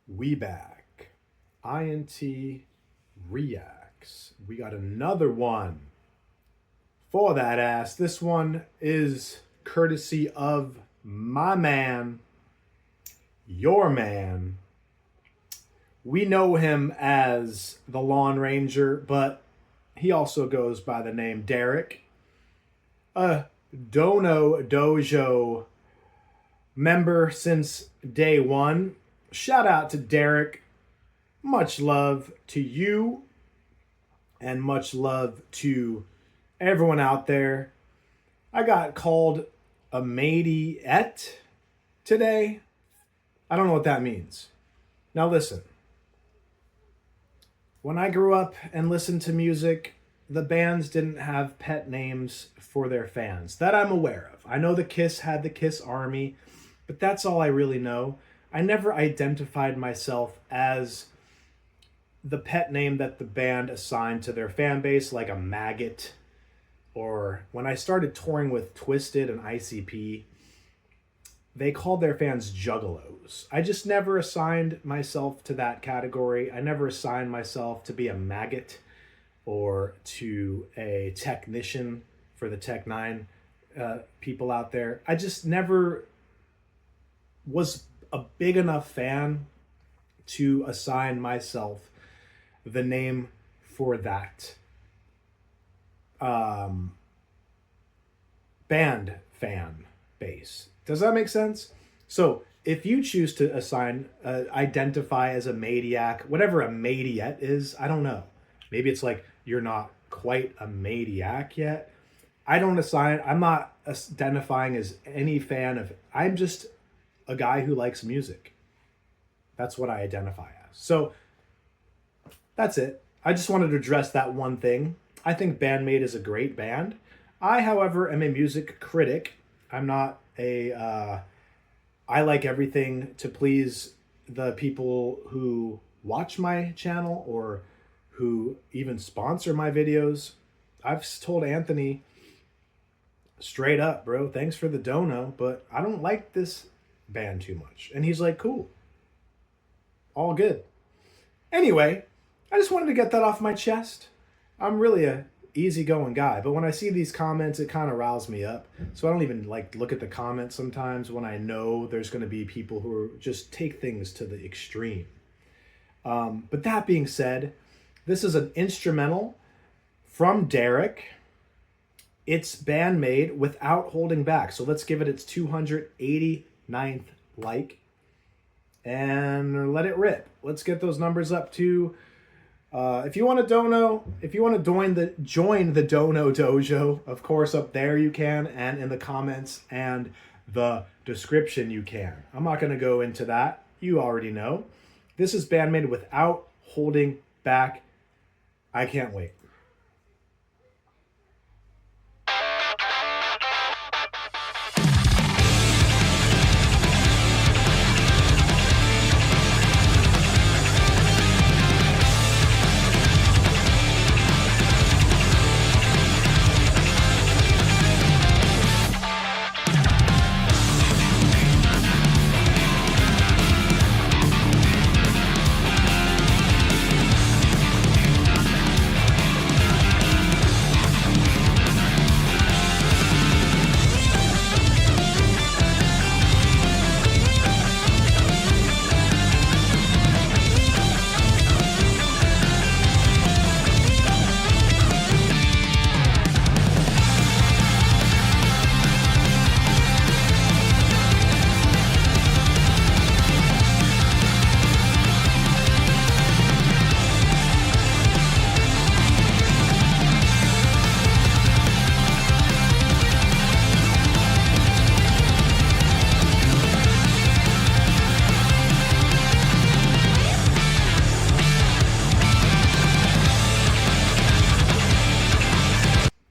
We back. INT Reacts. We got another one for that ass. This one is courtesy of my man, your man. We know him as the Lawn Ranger, but he also goes by the name Derek. A Dono Dojo member since day one. Shout out to Derek. Much love to you and much love to everyone out there. I got called a maidette today. I don't know what that means. Now listen. When I grew up and listened to music, the bands didn't have pet names for their fans. That I'm aware of. I know the Kiss had the Kiss Army, but that's all I really know. I never identified myself as the pet name that the band assigned to their fan base, like a maggot. Or when I started touring with Twisted and ICP, they called their fans juggalos. I just never assigned myself to that category. I never assigned myself to be a maggot or to a technician for the Tech 9 people out there. I just never was a big enough fan to assign myself the name for that band fan base. Does that make sense? So if you choose to identify as a maniac, whatever a maidette is, I don't know. Maybe it's like you're not quite a maniac yet. I'm not identifying as any fan of, I'm just a guy who likes music. That's what I identify as. So that's it. I just wanted to address that one thing. I think Band-Maid is a great band. I, however, am a music critic. I'm not I like everything to please the people who watch my channel or who even sponsor my videos. I've told Anthony straight up, bro, thanks for the dono, but I don't like this band too much. And he's like, cool. All good. Anyway, I just wanted to get that off my chest. I'm really a easygoing guy, but when I see these comments, it kind of riles me up. So I don't even look at the comments sometimes when I know there's going to be people who are just take things to the extreme. But that being said, this is an instrumental from Derek. It's Band-Maid Without Holding Back. So let's give it its 289th like and let it rip. Let's get those numbers up to if you want to join the Dono Dojo, of course, up there you can, and in the comments and the description you can. I'm not going to go into that. You already know. This is Band-Maid Without Holding Back. I can't wait.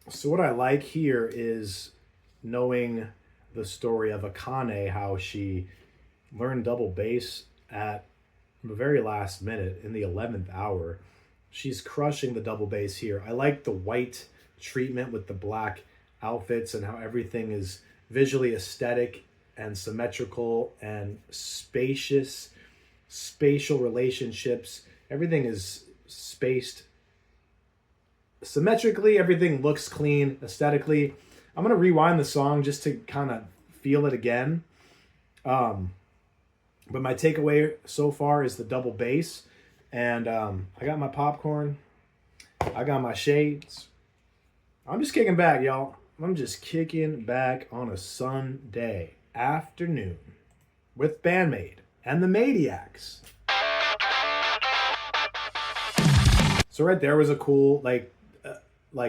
So what I like here is knowing the story of Akane, how she learned double bass at the very last minute in the 11th hour. She's crushing the double bass here. I like the white treatment with the black outfits and how everything is visually aesthetic and symmetrical and spacious. spatial relationships. Everything is spaced symmetrically. Everything looks clean aesthetically. I'm going to rewind the song just to kind of feel it again. But my takeaway so far is the double bass. And I got my popcorn. I got my shades. I'm just kicking back, y'all. I'm just kicking back on a Sunday afternoon with Band-Maid and the Maniacs. So right there was a cool, like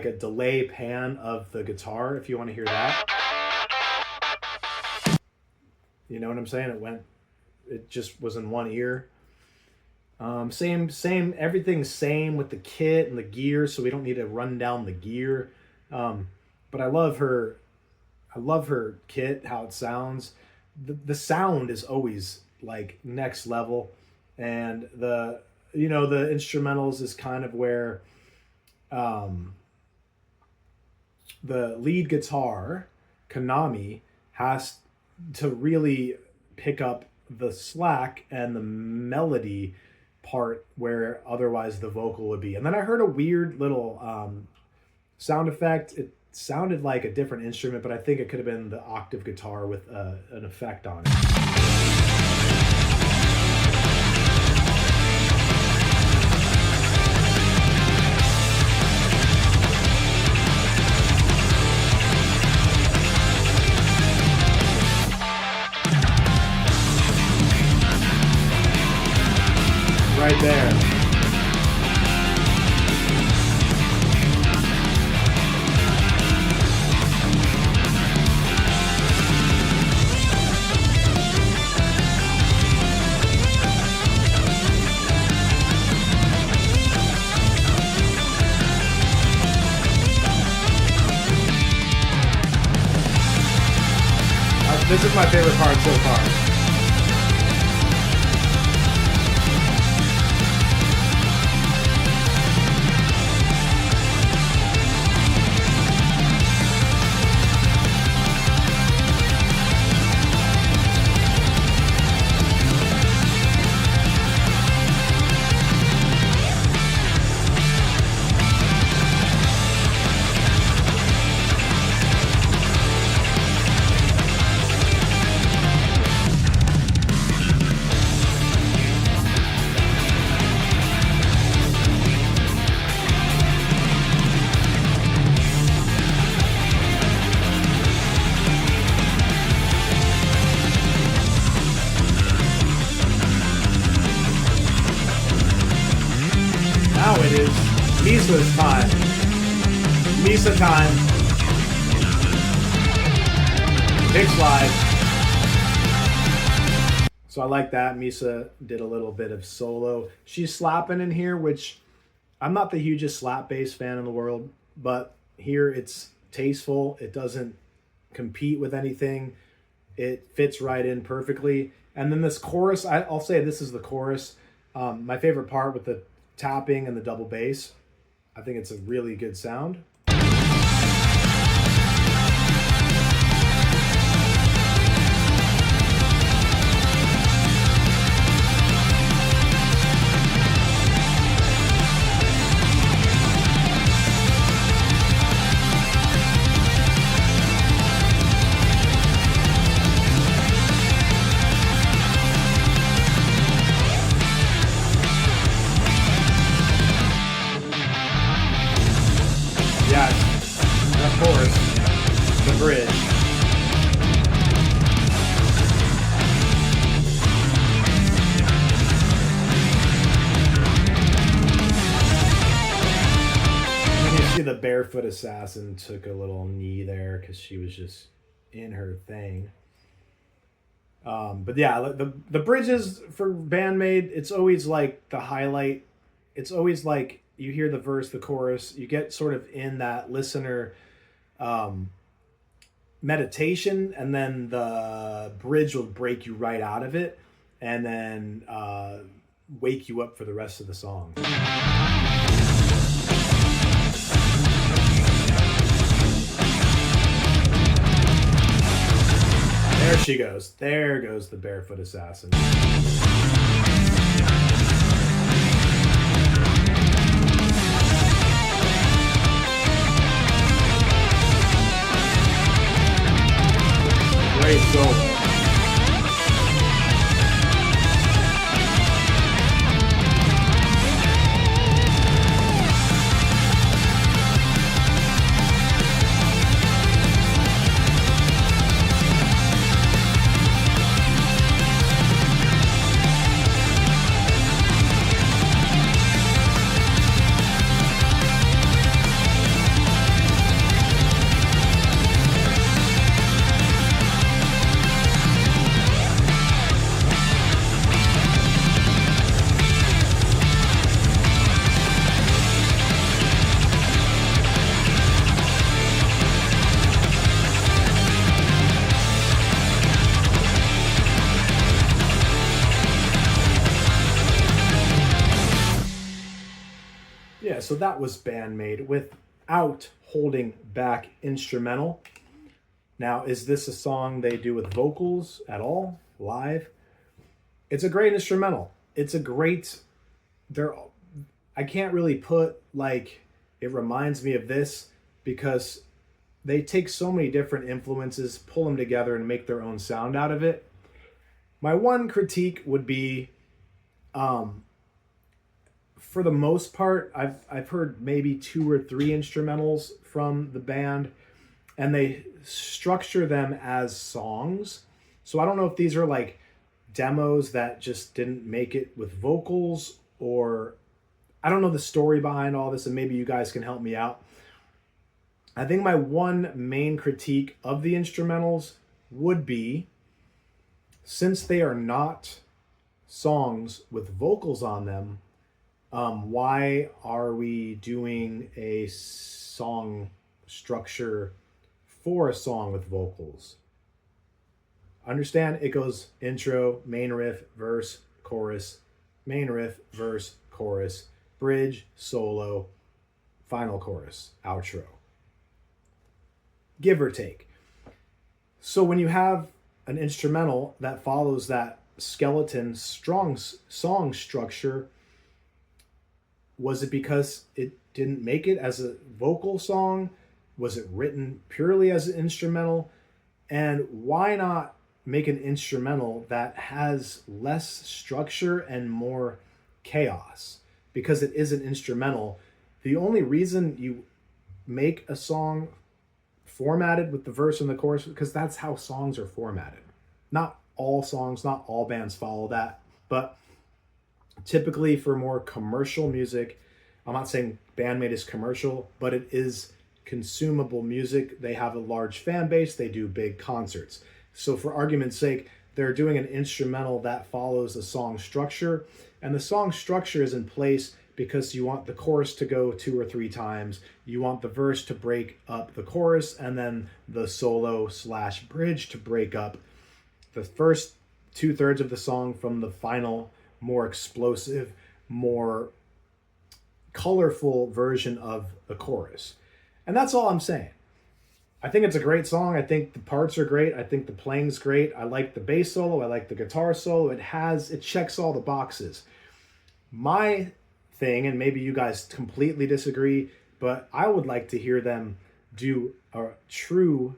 a delay pan of the guitar, if you want to hear that. You know what I'm saying? It just was in one ear. Same, everything's same with the kit and the gear, so we don't need to run down the gear. But I love her kit, how it sounds. The sound is always like next level, and the instrumentals is kind of where the lead guitar, Kanami, has to really pick up the slack and the melody part where otherwise the vocal would be. And then I heard a weird little sound effect. It sounded like a different instrument, but I think it could have been the octave guitar with an effect on it. Right there. This is my favorite part so far. Now it is Misa's time. Misa time. Big slide. So I like that. Misa did a little bit of solo. She's slapping in here, which I'm not the hugest slap bass fan in the world, but here it's tasteful. It doesn't compete with anything. It fits right in perfectly. And then this chorus, I'll say this is the chorus. My favorite part with the tapping and the double bass. I think it's a really good sound. And of course, the bridge. And you see the barefoot assassin took a little knee there because she was just in her thing. But yeah, the bridges for Band-Maid, it's always like the highlight. It's always like you hear the verse, the chorus, you get sort of in that listener meditation, and then the bridge will break you right out of it and then wake you up for the rest of the song. There she goes. There goes the barefoot assassin. Yeah, so that was Band-Maid without holding back instrumental. Now, is this a song they do with vocals at all, live? It's a great instrumental. It's a great, I can't really put like, it reminds me of this, because they take so many different influences, pull them together and make their own sound out of it. My one critique would be, for the most part, I've heard maybe 2 or 3 instrumentals from the band, and they structure them as songs. So I don't know if these are like demos that just didn't make it with vocals, or I don't know the story behind all this, and maybe you guys can help me out. I think my one main critique of the instrumentals would be, since they are not songs with vocals on them, why are we doing a song structure for a song with vocals? Understand, it goes intro, main riff, verse, chorus, main riff, verse, chorus, bridge, solo, final chorus, outro. Give or take. So when you have an instrumental that follows that skeleton strong song structure, was it because it didn't make it as a vocal song? Was it written purely as an instrumental? And why not make an instrumental that has less structure and more chaos? Because it is an instrumental. The only reason you make a song formatted with the verse and the chorus, because that's how songs are formatted. Not all songs, not all bands follow that, but typically for more commercial music, I'm not saying Band-Maid is commercial, but it is consumable music. They have a large fan base, they do big concerts. So for argument's sake, they're doing an instrumental that follows a song structure, and the song structure is in place because you want the chorus to go 2 or 3 times, you want the verse to break up the chorus, and then the solo / bridge to break up the first 2/3 of the song from the final, more explosive, more colorful version of the chorus. And that's all I'm saying. I think it's a great song. I think the parts are great. I think the playing's great. I like the bass solo. I like the guitar solo. It checks all the boxes. My thing, and maybe you guys completely disagree, but I would like to hear them do a true,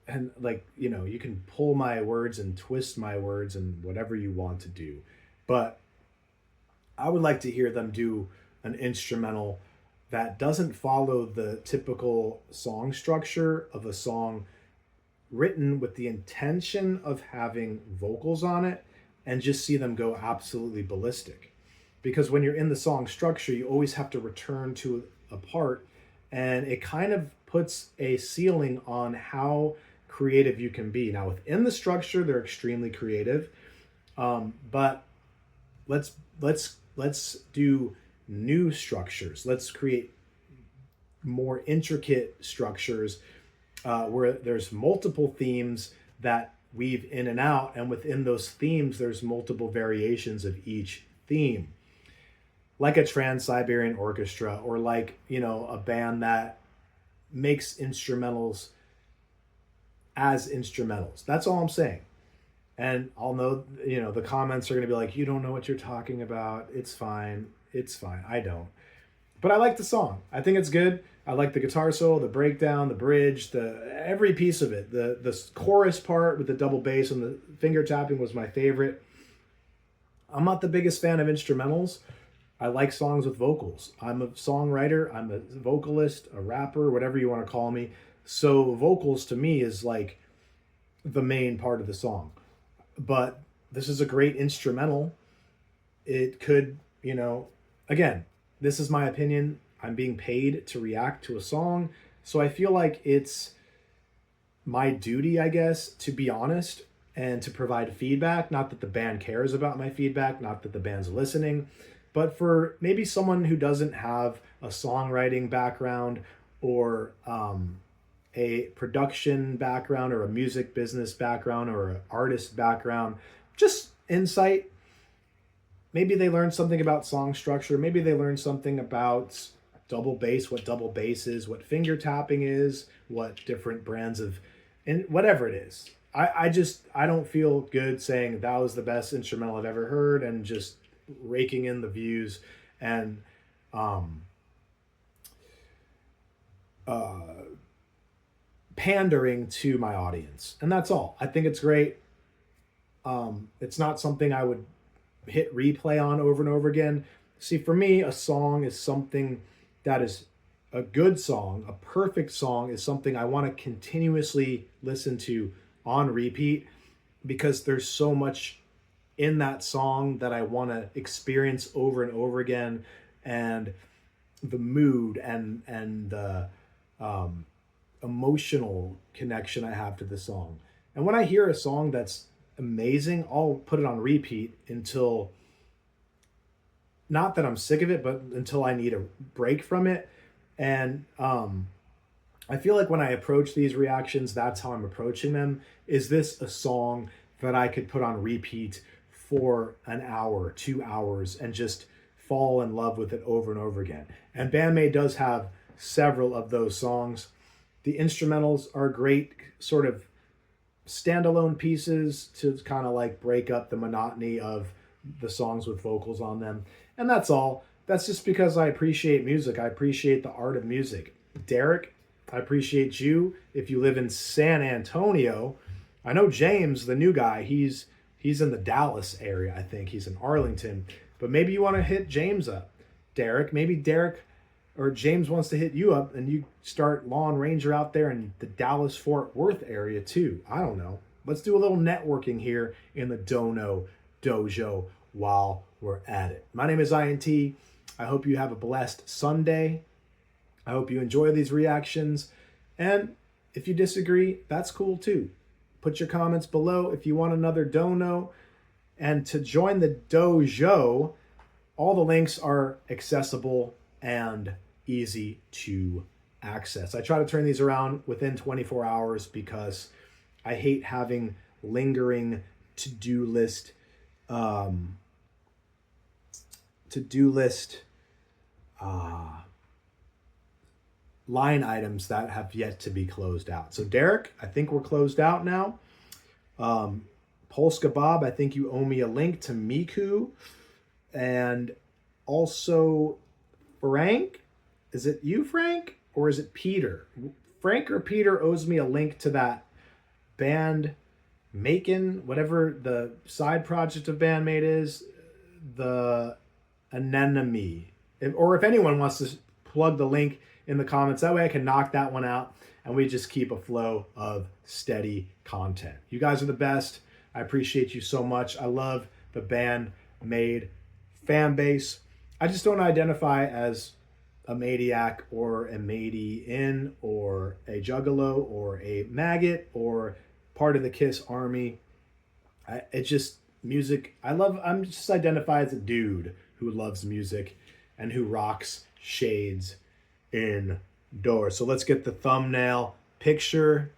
and like, you can pull my words and twist my words and whatever you want to do, but I would like to hear them do an instrumental that doesn't follow the typical song structure of a song written with the intention of having vocals on it, and just see them go absolutely ballistic. Because when you're in the song structure, you always have to return to a part, and it kind of puts a ceiling on how creative you can be. Now, within the structure, they're extremely creative, but let's do new structures. Let's create more intricate structures where there's multiple themes that weave in and out, and within those themes, there's multiple variations of each theme. Like a Trans-Siberian Orchestra, or like, a band that makes instrumentals as instrumentals. That's all I'm saying. And I'll know, the comments are going to be like, you don't know what you're talking about. It's fine. It's fine. I don't. But I like the song. I think it's good. I like the guitar solo, the breakdown, the bridge, every piece of it. The chorus part with the double bass and the finger tapping was my favorite. I'm not the biggest fan of instrumentals. I like songs with vocals. I'm a songwriter, I'm a vocalist, a rapper, whatever you want to call me. So vocals to me is like the main part of the song. But this is a great instrumental. It could, again, this is my opinion. I'm being paid to react to a song. So I feel like it's my duty, I guess, to be honest and to provide feedback. Not that the band cares about my feedback, not that the band's listening. But for maybe someone who doesn't have a songwriting background, or a production background, or a music business background, or an artist background, just insight. Maybe they learned something about song structure. Maybe they learned something about double bass, what double bass is, what finger tapping is, what different brands of, and whatever it is. I don't feel good saying that was the best instrumental I've ever heard and just raking in the views and pandering to my audience. And that's all. I think it's great. It's not something I would hit replay on over and over again. See, for me, a song is something that is a good song. A perfect song is something I want to continuously listen to on repeat because there's so much in that song that I want to experience over and over again, and the mood and the emotional connection I have to the song. And when I hear a song that's amazing, I'll put it on repeat until, not that I'm sick of it, but until I need a break from it. And I feel like when I approach these reactions, that's how I'm approaching them. Is this a song that I could put on repeat for an hour, 2 hours, and just fall in love with it over and over again? And Band-Maid does have several of those songs. The instrumentals are great, sort of standalone pieces to kind of like break up the monotony of the songs with vocals on them. And that's all. That's just because I appreciate music. I appreciate the art of music. Derek, I appreciate you. If you live in San Antonio, I know James, the new guy, he's in the Dallas area, I think. He's in Arlington. But maybe you want to hit James up. Derek, maybe Derek or James wants to hit you up and you start Lawn Ranger out there in the Dallas-Fort Worth area too. I don't know. Let's do a little networking here in the Dono Dojo while we're at it. My name is INT. I hope you have a blessed Sunday. I hope you enjoy these reactions. And if you disagree, that's cool too. Put your comments below if you want another Dono. And to join the Dojo, all the links are accessible and easy to access. I try to turn these around within 24 hours because I hate having lingering to-do list line items that have yet to be closed out. So Derek, I think we're closed out now. Polska Bob, I think you owe me a link to Miku. And also Frank, is it you, Frank? Or is it Peter? Frank or Peter owes me a link to that Band-Maid, whatever the side project of Band-Maid is, the Anemone. Or if anyone wants to plug the link in the comments, that way I can knock that one out and we just keep a flow of steady content. You guys are the best. I appreciate you so much. I love the Band-Maid fan base. I just don't identify as a Maidiac or a Maidy-in or a Juggalo or a Maggot or part of the Kiss army. It's just music. I'm just identified as a dude who loves music and who rocks shades indoors. So let's get the thumbnail picture